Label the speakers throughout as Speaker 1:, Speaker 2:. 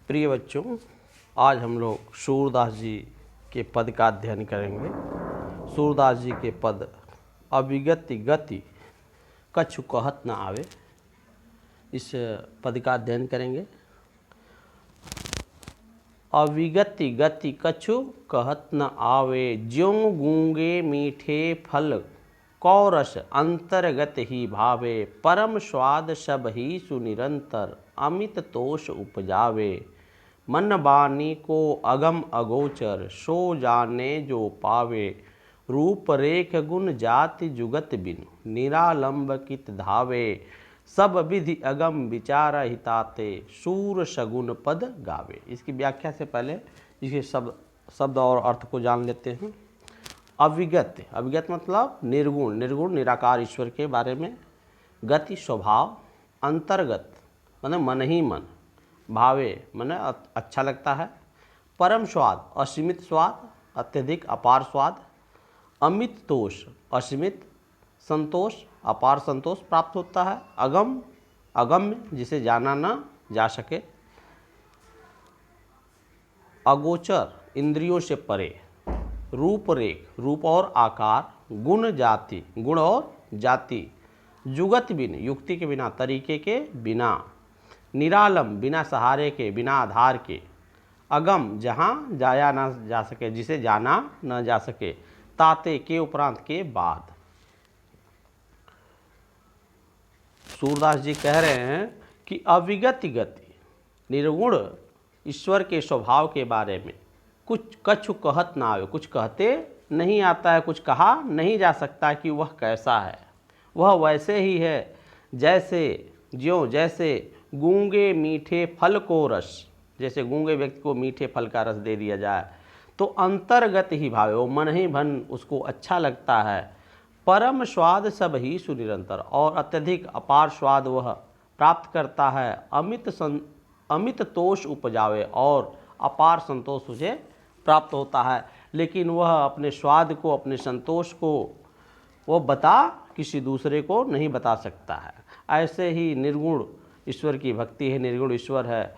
Speaker 1: प्रिय बच्चों, आज हम लोग सूरदास जी के पद का अध्ययन करेंगे। सूरदास जी के पद अविगति गति कछु कहत न आवे, इस पद का अध्ययन करेंगे। अविगति गति कछु कहत न आवे, ज्यों गूंगे मीठे फल कौरस अंतर्गत ही भावे, परम स्वाद सब ही सुनिरंतर अमित तोष उपजावे। मन बानी को अगम अगोचर, सो जाने जो पावे, रूप रेख गुण जाति जुगत बिनु निरालंब कित धावे। सब विधि अगम विचार हिताते, सूर सगुन पद गावे। इसकी व्याख्या से पहले इसके शब्द और अर्थ को जान लेते हैं। अविगत, अविगत मतलब निर्गुण, निर्गुण निराकार ईश्वर के बारे में। गति स्वभाव, अंतर्गत मतलब मन ही मन, भावे माने अच्छा लगता है। परम स्वाद असीमित स्वाद, अत्यधिक अपार स्वाद। अमित तोष असीमित संतोष, अपार संतोष प्राप्त होता है। अगम अगम्य जिसे जाना न जा सके। अगोचर इंद्रियों से परे। रूप रेख रूप और आकार। गुण जाति गुण और जाति। जुगत बिन युक्ति के बिना, तरीके के बिना। निरालम बिना सहारे के, बिना आधार के। अगम जहाँ जाया न जा सके, जिसे जाना न जा सके। ताते के उपरांत के बाद। सूरदास जी कह रहे हैं कि अविगति गति निर्गुण ईश्वर के स्वभाव के बारे में कुछ कछु कहत ना आवे, कुछ कहते नहीं आता है, कुछ कहा नहीं जा सकता कि वह कैसा है। वह वैसे ही है जैसे गूंगे मीठे फल को रस, जैसे गूंगे व्यक्ति को मीठे फल का रस दे दिया जाए तो अंतर्गत ही भावे, वो मन ही मन उसको अच्छा लगता है। परम स्वाद सब ही सुनिरंतर, और अत्यधिक अपार स्वाद वह प्राप्त करता है। अमित तोष उपजावे, और अपार संतोष उसे प्राप्त होता है। लेकिन वह अपने स्वाद को, अपने संतोष को वो बता किसी दूसरे को नहीं बता सकता है। ऐसे ही निर्गुण ईश्वर की भक्ति है, निर्गुण ईश्वर है,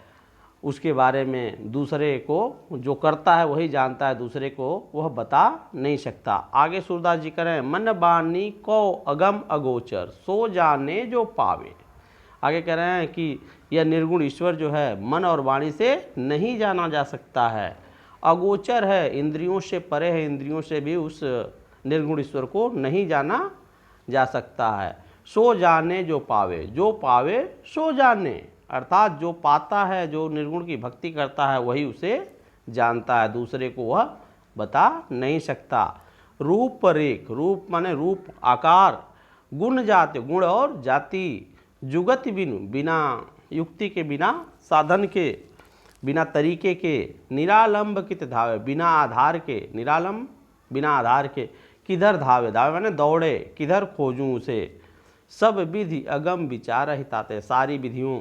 Speaker 1: उसके बारे में दूसरे को जो करता है वही जानता है, दूसरे को वह बता नहीं सकता। आगे सूरदास जी करें, मन बानी को अगम अगोचर, सो जाने जो पावे। आगे कह रहे हैं कि यह निर्गुण ईश्वर जो है मन और वाणी से नहीं जाना जा सकता है। अगोचर है, इंद्रियों से परे है, इंद्रियों से भी उस निर्गुण ईश्वर को नहीं जाना जा सकता है। सो जाने जो पावे, जो पावे सो जाने, अर्थात जो पाता है, जो निर्गुण की भक्ति करता है वही उसे जानता है, दूसरे को वह बता नहीं सकता। रूप रेख, रूप माने रूप आकार। गुण जाति गुण और जाति। जुगत बिनु बिना युक्ति के, बिना साधन के, बिना तरीके के। निरालंब कित धावे, बिना आधार के। निरालंब बिना आधार के। किधर धावे, धावे माने दौड़े, किधर खोजूं उसे। सब विधि अगम विचार हिताते, सारी विधियों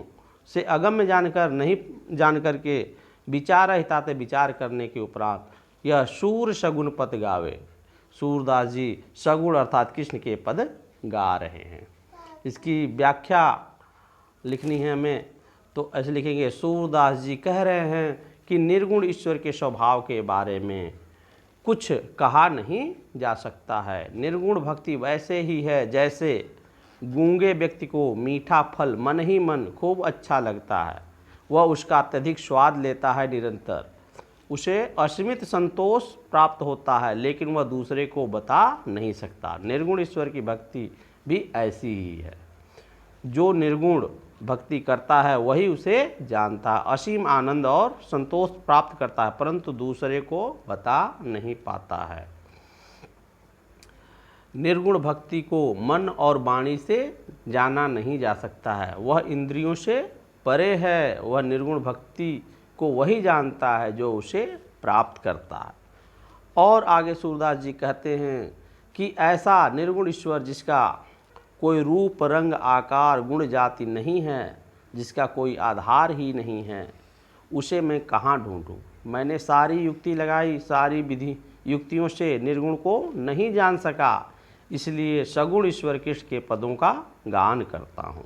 Speaker 1: से अगम्य जानकर नहीं जानकर के विचार हिताते, विचार करने के उपरांत यह सूर सगुन पद गावे। सूरदास जी सगुण अर्थात कृष्ण के पद गा रहे हैं। इसकी व्याख्या लिखनी है हमें, तो ऐसे लिखेंगे, सूरदास जी कह रहे हैं कि निर्गुण ईश्वर के स्वभाव के बारे में कुछ कहा नहीं जा सकता है। निर्गुण भक्ति वैसे ही है जैसे गूंगे व्यक्ति को मीठा फल मन ही मन खूब अच्छा लगता है, वह उसका अत्यधिक स्वाद लेता है निरंतर, उसे असीमित संतोष प्राप्त होता है, लेकिन वह दूसरे को बता नहीं सकता। निर्गुण ईश्वर की भक्ति भी ऐसी ही है। जो निर्गुण भक्ति करता है वही उसे जानता है, असीम आनंद और संतोष प्राप्त करता है, परंतु दूसरे को बता नहीं पाता है। निर्गुण भक्ति को मन और वाणी से जाना नहीं जा सकता है, वह इंद्रियों से परे है। वह निर्गुण भक्ति को वही जानता है जो उसे प्राप्त करता है। और आगे सूरदास जी कहते हैं कि ऐसा निर्गुण ईश्वर जिसका कोई रूप रंग आकार गुण जाति नहीं है, जिसका कोई आधार ही नहीं है, उसे मैं कहाँ ढूंढूं। मैंने सारी युक्ति लगाई, सारी विधि युक्तियों से निर्गुण को नहीं जान सका, इसलिए सगुण ईश्वर कृष्ण के पदों का गान करता हूँ।